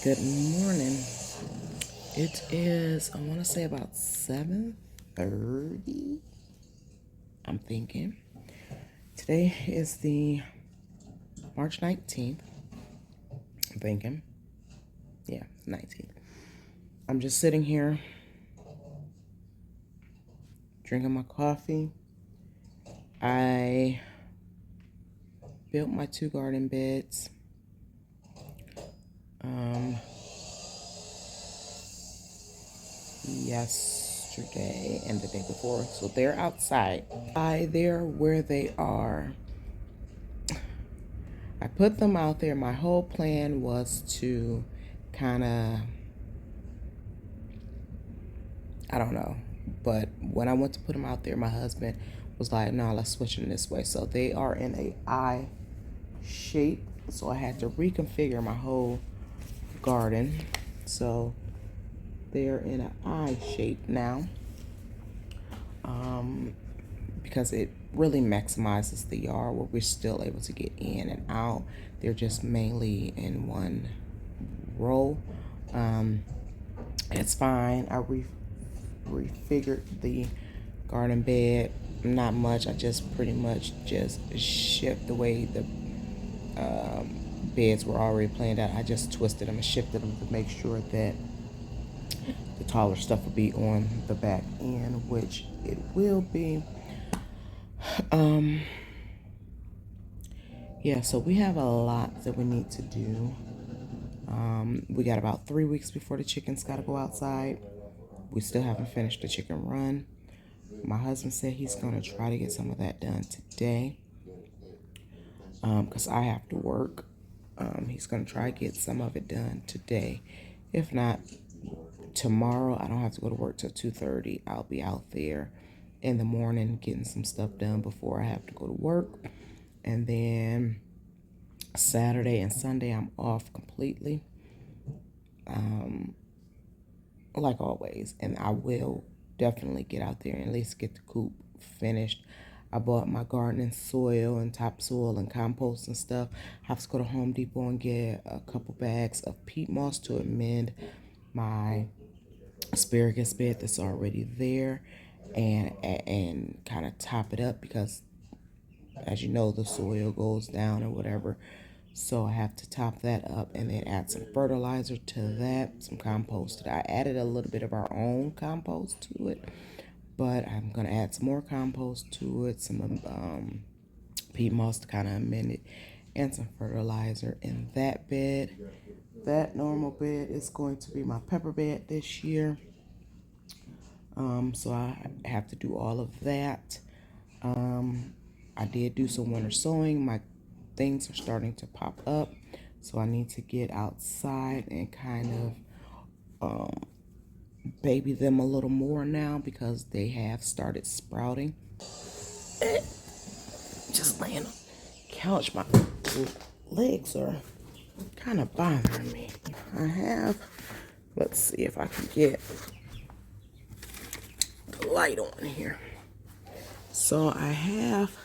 Good morning. It is, I want to say about 7:30. I'm thinking. Today is the March 19th. I'm thinking. Yeah, 19th. I'm just sitting here drinking my coffee. I built my 2 garden beds. Yesterday and the day before. So they're outside. They're where they are. I put them out there. My whole plan was to kind of, I don't know. But when I went to put them out there, my husband was like, no, let's switch them this way. So they are in a I shape. So I had to reconfigure my whole garden. So they're in an I shape now. Because it really maximizes the yard where we're still able to get in and out. They're just mainly in one row. It's fine. I refigured the garden bed. Not much. I just pretty much just shift the way the beds were already planned out. I just twisted them and shifted them to make sure that the taller stuff will be on the back end, which it will be. Yeah, so we have a lot that we need to do. We got about 3 weeks before the chickens got to go outside. We still haven't finished the chicken run. My husband said he's going to try to get some of that done today because I have to work. He's going to try to get some of it done today. If not, tomorrow I don't have to go to work till 2:30. I'll be out there in the morning getting some stuff done before I have to go to work. And then Saturday and Sunday I'm off completely, like always. And I will definitely get out there and at least get the coop finished. I bought my gardening soil and topsoil and compost and stuff. I have to go to Home Depot and get a couple bags of peat moss to amend my asparagus bed that's already there, and kind of top it up because, as you know, the soil goes down or whatever. So I have to top that up and then add some fertilizer to that, some compost. I added a little bit of our own compost to it, but I'm going to add some more compost to it, some peat moss to kind of amend it, and some fertilizer in that bed. That normal bed is going to be my pepper bed this year. So I have to do all of that. I did do some winter sowing. My things are starting to pop up, so I need to get outside and kind of baby them a little more now because they have started sprouting. Just laying on the couch, my legs are kind of bothering me. Let's see if I can get the light on here. So I have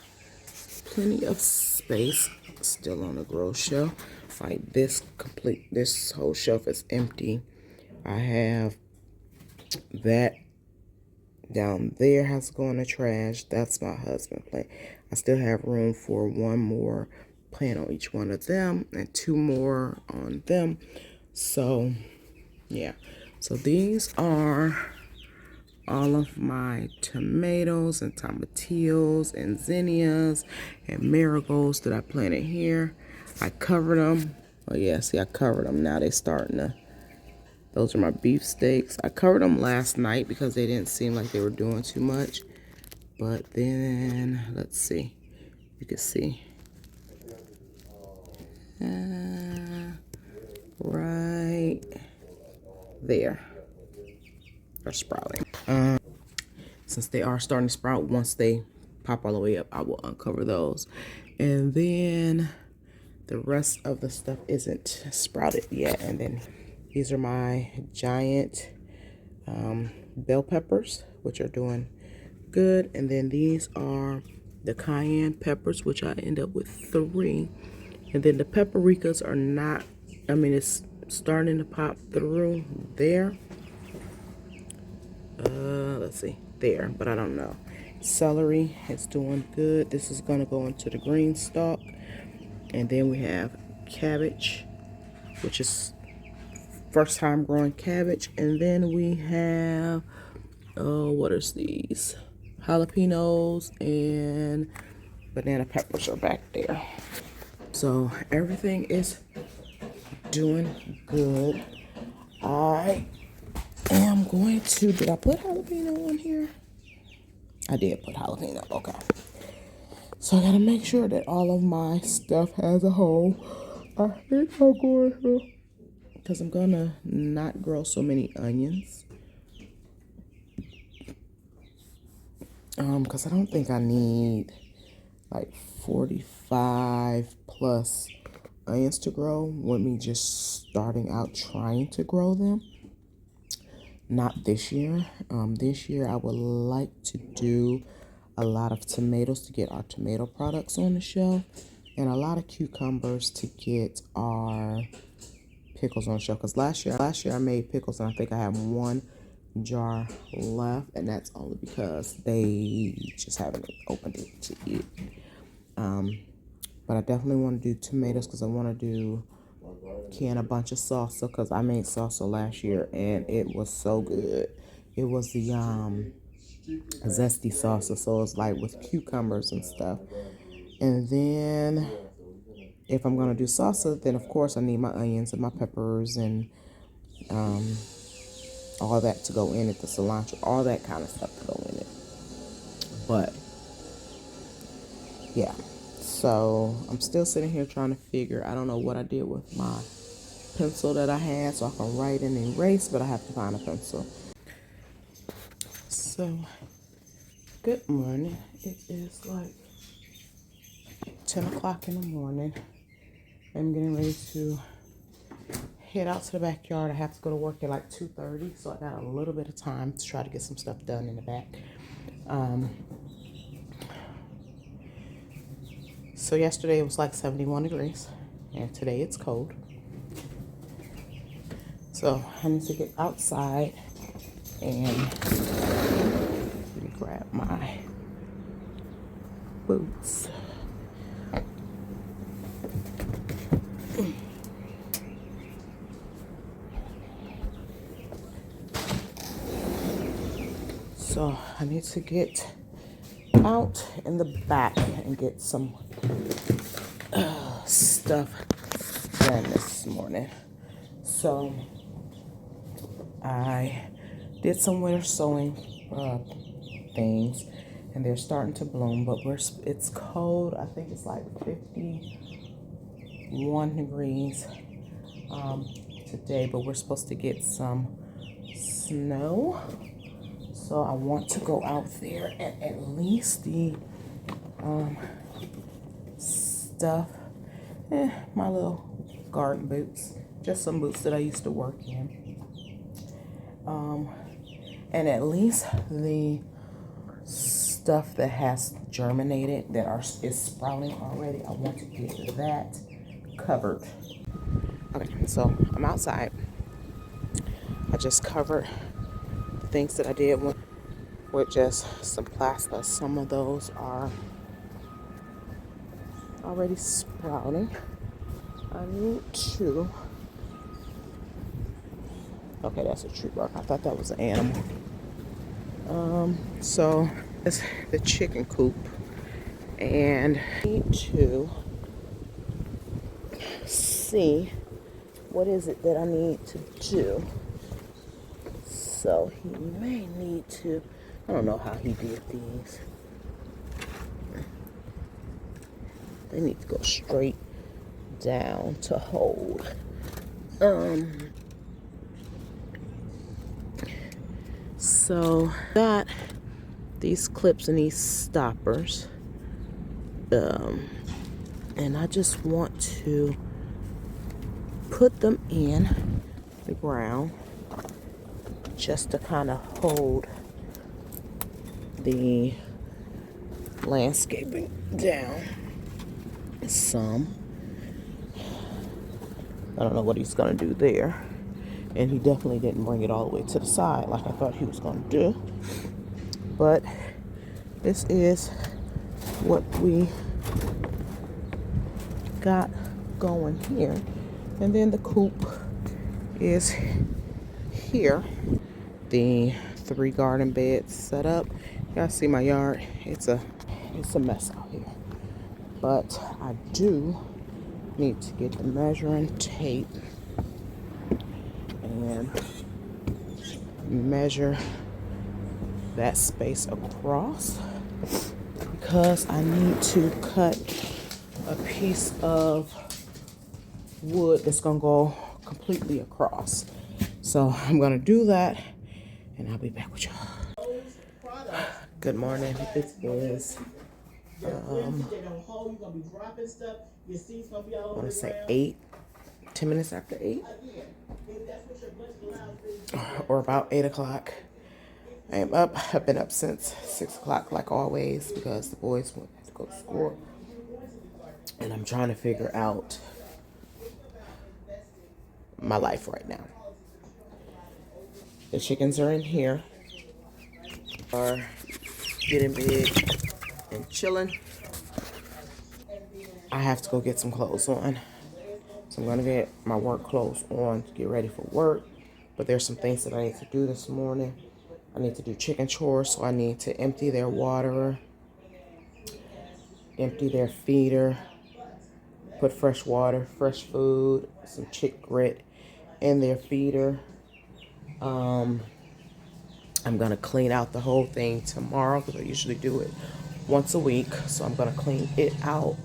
plenty of space still on the grow shelf. Like this whole shelf is empty. I have that down there has to go in the trash. That's my husband's plant. I still have room for one more plant on each one of them and 2 more on them. So yeah, so these are all of my tomatoes and tomatillos and zinnias and marigolds that I planted here. I covered them. Oh yeah, see, I covered them. Now they're starting to, those are my beef steaks. I covered them last night because they didn't seem like they were doing too much. But then, let's see. You can see. Right there. They're sprouting. Since they are starting to sprout, once they pop all the way up, I will uncover those. And then the rest of the stuff isn't sprouted yet. And then these are my giant bell peppers, which are doing good. And then these are the cayenne peppers, which I end up with 3. And then the paprikas are not, I mean, it's starting to pop through there. Let's see, there, but I don't know. Celery is doing good. This is going to go into the green stalk. And then we have cabbage, which is first time growing cabbage. And then we have, what is these? Jalapenos and banana peppers are back there. So everything is doing good. I am going to, did I put jalapeno on here? I did put jalapeno, okay. So I gotta make sure that all of my stuff has a hole. I think I'm going to, because I'm gonna not grow so many onions. Because I don't think I need like 45 plus onions to grow with me just starting out trying to grow them. Not this year. This year I would like to do a lot of tomatoes to get our tomato products on the shelf, and a lot of cucumbers to get our pickles on the shelf. Because last year I made pickles and I think I have one jar left, and that's only because they just haven't opened it to eat. But I definitely want to do tomatoes because I want to can a bunch of salsa, because I made salsa last year and it was so good. It was the zesty salsa, so it's like with cucumbers and stuff. And then if I'm gonna do salsa, then of course I need my onions and my peppers and all that to go in it, the cilantro, all that kind of stuff to go in it. But yeah, so I'm still sitting here trying to figure, I don't know what I did with my pencil that I had so I can write and erase, but I have to find a pencil. So good morning. It is like 10 o'clock in the morning. I'm getting ready to head out to the backyard. I have to go to work at like 2:30, so I got a little bit of time to try to get some stuff done in the back. So yesterday it was like 71 degrees, and today it's cold. So I need to get outside and let me grab my boots. So I need to get out in the back and get some stuff done this morning. So I did some winter sowing things, and they're starting to bloom, but it's cold. I think it's like 51 degrees today, but we're supposed to get some snow. So I want to go out there and at least the stuff, my little garden boots, just some boots that I used to work in. And at least the stuff that has germinated, that is sprouting already, I want to get that covered. Okay, so I'm outside. I just covered the things that I did with just some plaster. Some of those are already sprouting. I need to, okay, that's a tree bark. I thought that was an animal. So it's the chicken coop, and I need to see what is it that I need to do. So he may need to, I don't know how he did these. They need to go straight down to hold. So got these clips and these stoppers, and I just want to put them in the ground just to kind of hold the landscaping down some. I don't know what he's gonna do there. And he definitely didn't bring it all the way to the side like I thought he was gonna do. But this is what we got going here. And then the coop is here. The 3 garden beds set up. You guys see my yard? It's a mess out here. But I do need to get the measuring tape and measure that space across, because I need to cut a piece of wood that's gonna go completely across. So I'm gonna do that and I'll be back with y'all. Good morning. It is I want to say 10 minutes after 8 or about 8 o'clock. I am up. I've been up since 6 o'clock like always because the boys went to go to school. And I'm trying to figure out my life right now. The chickens are in here, are getting big and chilling. I have to go get some clothes on. So I'm gonna get my work clothes on to get ready for work. But there's some things that I need to do this morning. I need to do chicken chores, so I need to empty their water, empty their feeder, put fresh water, fresh food, some chick grit in their feeder. I'm gonna clean out the whole thing tomorrow because I usually do it once a week. So I'm gonna clean it out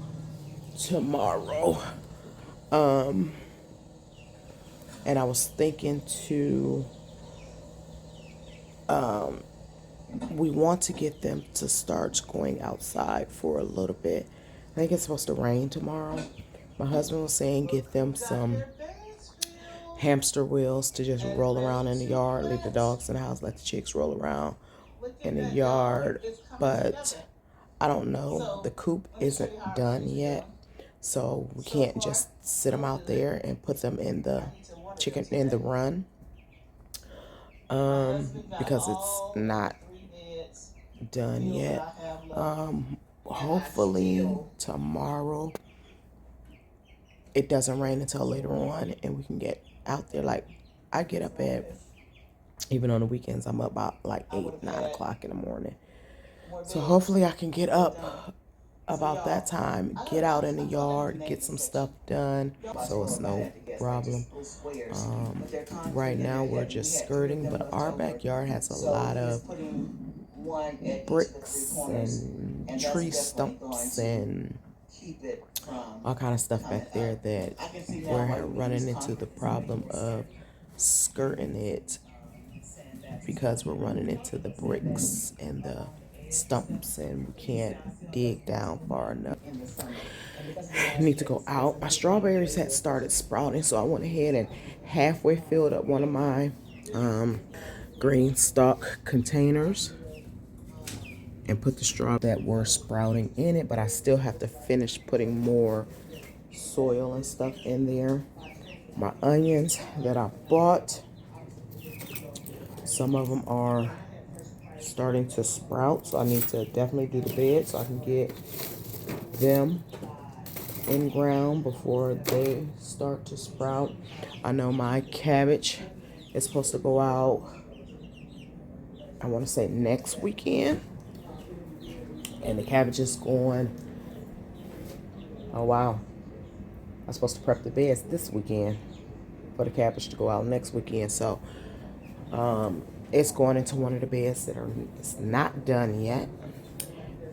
tomorrow. And I was thinking we want to get them to start going outside for a little bit. I think it's supposed to rain tomorrow. My husband was saying get them some hamster wheels to just roll around in the yard, leave the dogs in the house, let the chicks roll around in the yard. But I don't know. The coop isn't done yet, so we can't just sit them out there and put them in the run because it's not done yet. Hopefully tomorrow it doesn't rain until later on and we can get out there. Like, I get up at, even on the weekends, I'm up about like 8, 9 o'clock in the morning. So hopefully I can get up about that time, get out in the yard, get some stuff done, so it's no problem. Right now we're just skirting, but our backyard has a lot of bricks and tree stumps and all kind of stuff back there that we're running into the problem of skirting it because we're running into the bricks and the stumps and we can't dig down far enough. I need to go out. My strawberries had started sprouting, so I went ahead and halfway filled up one of my green stalk containers and put the straw that were sprouting in it, but I still have to finish putting more soil and stuff in there. My onions that I bought, some of them are starting to sprout, so I need to definitely do the bed so I can get them in ground before they start to sprout. I know my cabbage is supposed to go out, I want to say next weekend, and the cabbage is going, oh wow, I'm supposed to prep the beds this weekend for the cabbage to go out next weekend. So it's going into one of the beds that it's not done yet.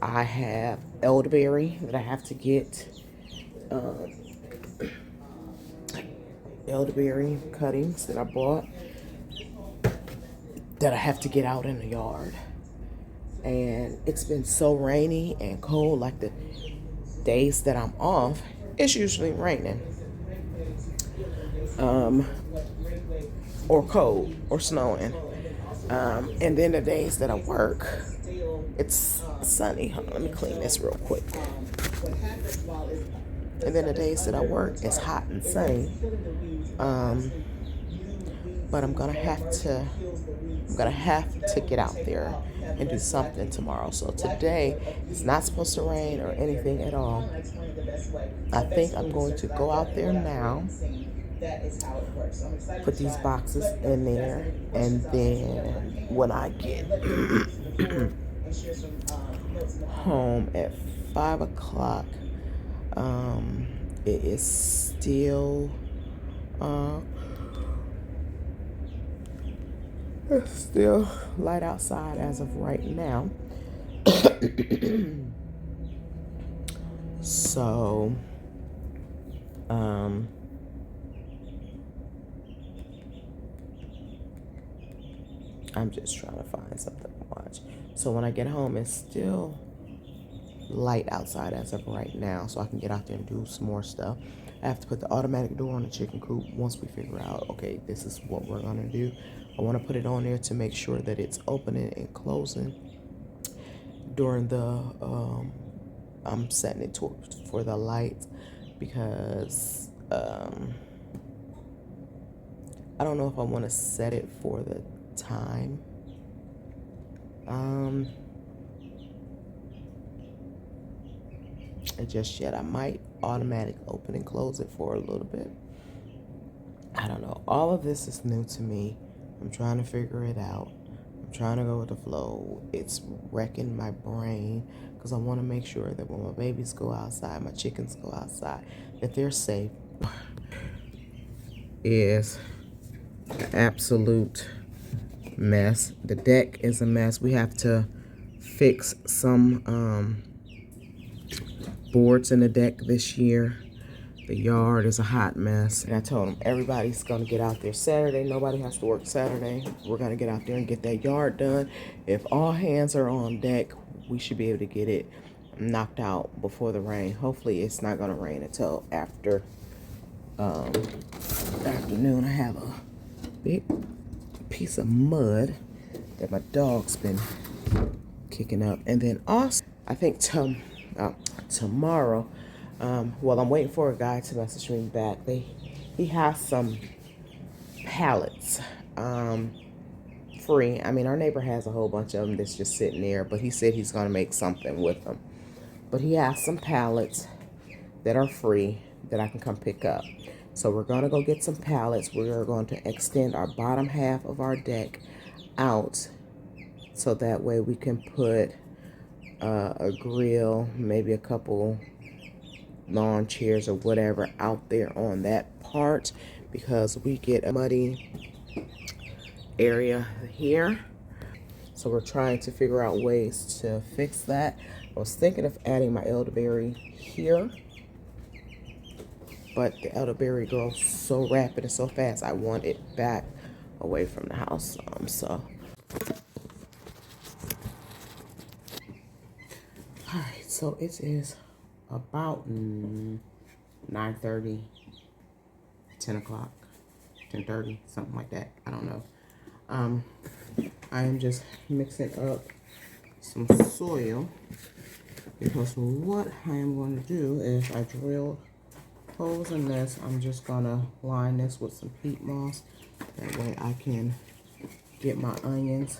I have elderberry that I have to get, elderberry cuttings that I bought that I have to get out in the yard. And it's been so rainy and cold, like the days that I'm off, it's usually raining. Or cold or snowing. And then the days that I work, it's sunny. Hold on, let me clean this real quick. And then the days that I work, it's hot and sunny. But I'm gonna have to get out there and do something tomorrow. So today it's not supposed to rain or anything at all. I think I'm going to go out there now, put these boxes in there, and then when I get home at 5 o'clock, it is still it's still light outside as of right now. So I'm just trying to find something to watch. So when I get home, it's still light outside as of right now, so I can get out there and do some more stuff. I have to put the automatic door on the chicken coop once we figure out, okay, this is what we're gonna do. I want to put it on there to make sure that it's opening and closing during the I'm setting it for the light, because I don't know if I want to set it for the time. Just yet. I might automatic open and close it for a little bit. I don't know. All of this is new to me. I'm trying to figure it out. I'm trying to go with the flow. It's wrecking my brain because I want to make sure that when my babies go outside, my chickens go outside, that they're safe. Is an absolute mess. The deck is a mess. We have to fix some boards in the deck this year. The yard is a hot mess. And I told them everybody's going to get out there Saturday. Nobody has to work Saturday. We're going to get out there and get that yard done. If all hands are on deck, we should be able to get it knocked out before the rain. Hopefully it's not going to rain until after afternoon. I have a big piece of mud that my dog's been kicking up. And then also, I think tomorrow, well, I'm waiting for a guy to message me back. He has some pallets free. I mean, our neighbor has a whole bunch of them that's just sitting there, but he said he's going to make something with them. But he has some pallets that are free that I can come pick up. So we're going to go get some pallets. We are going to extend our bottom half of our deck out so that way we can put a grill, maybe a couple lawn chairs or whatever out there on that part, because we get a muddy area here. So we're trying to figure out ways to fix that. I was thinking of adding my elderberry here, but the elderberry grows so rapid and so fast, I want it back away from the house. All right, so it is about 9:30, 10 o'clock, 10:30, something like that. I don't know. I am just mixing up some soil, because what I am going to do is I drilled holes in this. I'm just going to line this with some peat moss. That way I can get my onions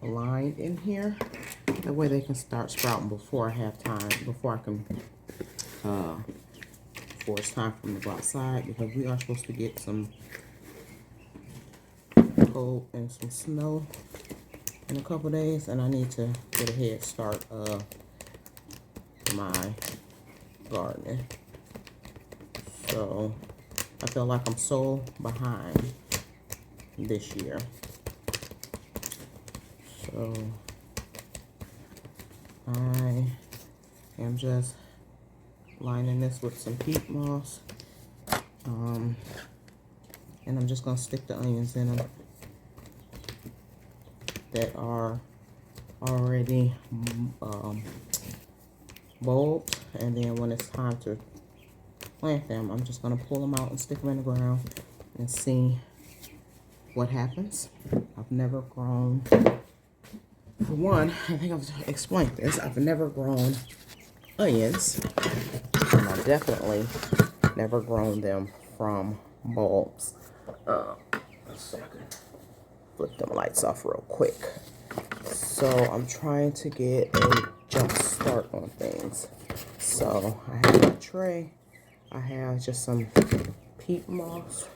lined in here. That way they can start sprouting before I have time, before it's time for them to go outside, because we are supposed to get some cold and some snow in a couple days, and I need to get a head start of my gardening. So I feel like I'm so behind this year. So I am just lining this with some peat moss, and I'm just going to stick the onions in them that are already bulbed, and then when it's time to plant them, I'm just going to pull them out and stick them in the ground and see what happens. I've never grown, for one, I think I've explained this, I've never grown onions, and I definitely never grown them from bulbs. So I can flip them lights off real quick. So I'm trying to get a jump start on things. So I have a tray. I have just some peat moss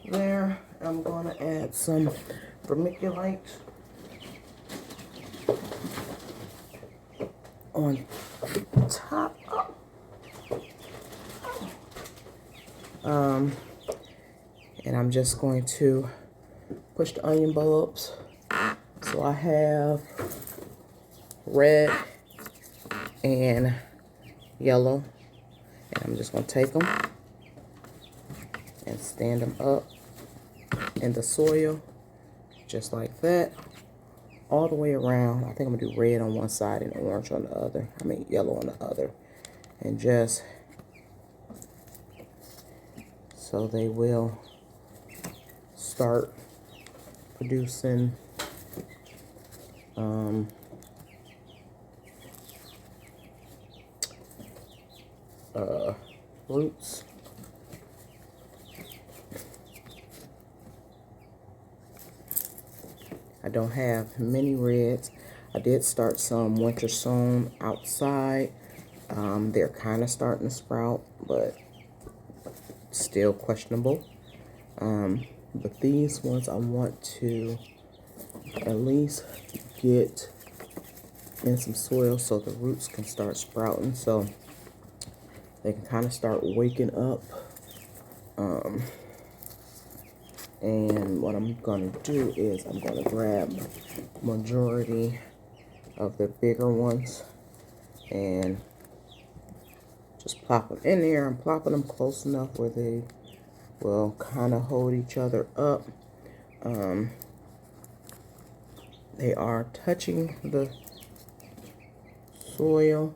there. I'm gonna add some vermiculite on top. And I'm just going to push the onion bulbs. So I have red and yellow, and I'm just going to take them and stand them up in the soil just like that, all the way around. I think I'm gonna do red on one side and orange on the other. I mean yellow on the other, and just so they will start producing roots. I don't have many reds. I did start some winter sown outside. They're kind of starting to sprout, but still questionable. But these ones I want to at least get in some soil so the roots can start sprouting, so they can kind of start waking up. And what I'm going to do is I'm going to grab majority of the bigger ones and just plop them in there. I'm plopping them close enough where they will kind of hold each other up. They are touching the soil.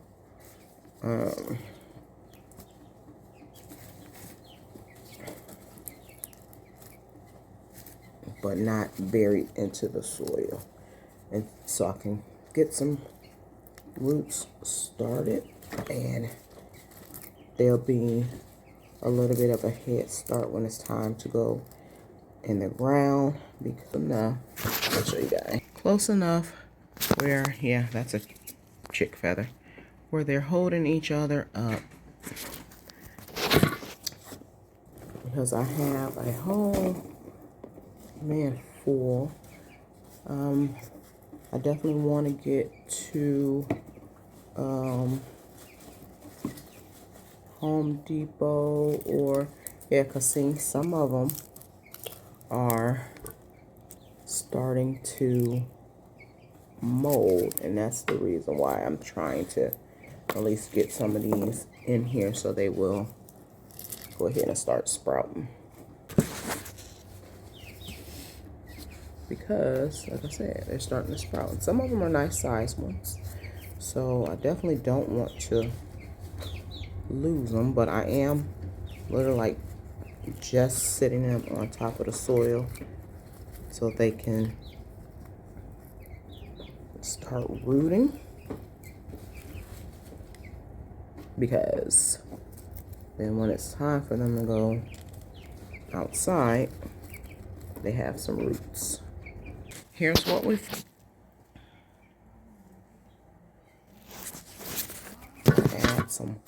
But not buried into the soil. And so I can get some roots started, and there'll be a little bit of a head start when it's time to go in the ground. Because now, I'll show you guys. Close enough where, yeah, that's a chick feather, where they're holding each other up. Because I have a whole man full. I definitely want to get to Home Depot, or yeah, because see, some of them are starting to mold, and that's the reason why I'm trying to at least get some of these in here so they will go ahead and start sprouting. Because, like I said, they're starting to sprout. And some of them are nice sized ones. So I definitely don't want to lose them, but I am literally like just sitting them on top of the soil so they can start rooting. Because then when it's time for them to go outside, they have some roots. Here's what we've add some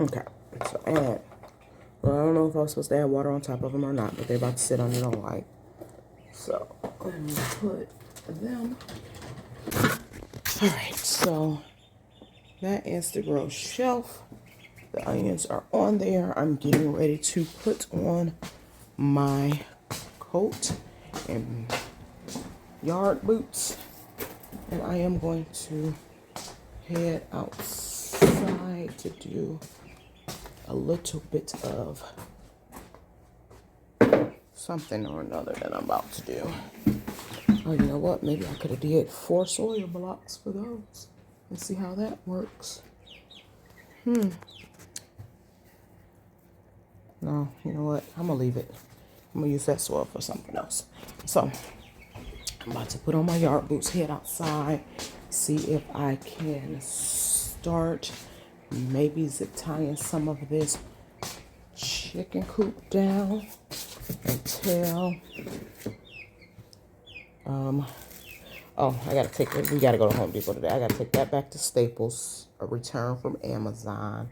okay, so add. Well, I don't know if I was supposed to add water on top of them or not, but they're about to sit under the light. So let me put them. All right, so that is the grow shelf. The onions are on there. I'm getting ready to put on my coat and yard boots, and I am going to head outside to do a little bit of something or another that I'm about to do. Oh, you know what? Maybe I could have did 4 soil blocks for those and see how that works. No, you know what? I'm gonna leave it. I'm gonna use that soil for something else. So I'm about to put on my yard boots, head outside, see if I can start maybe zip tying some of this chicken coop down until oh, I gotta take it. We gotta go to Home Depot today. I gotta take that back to Staples, a return from Amazon.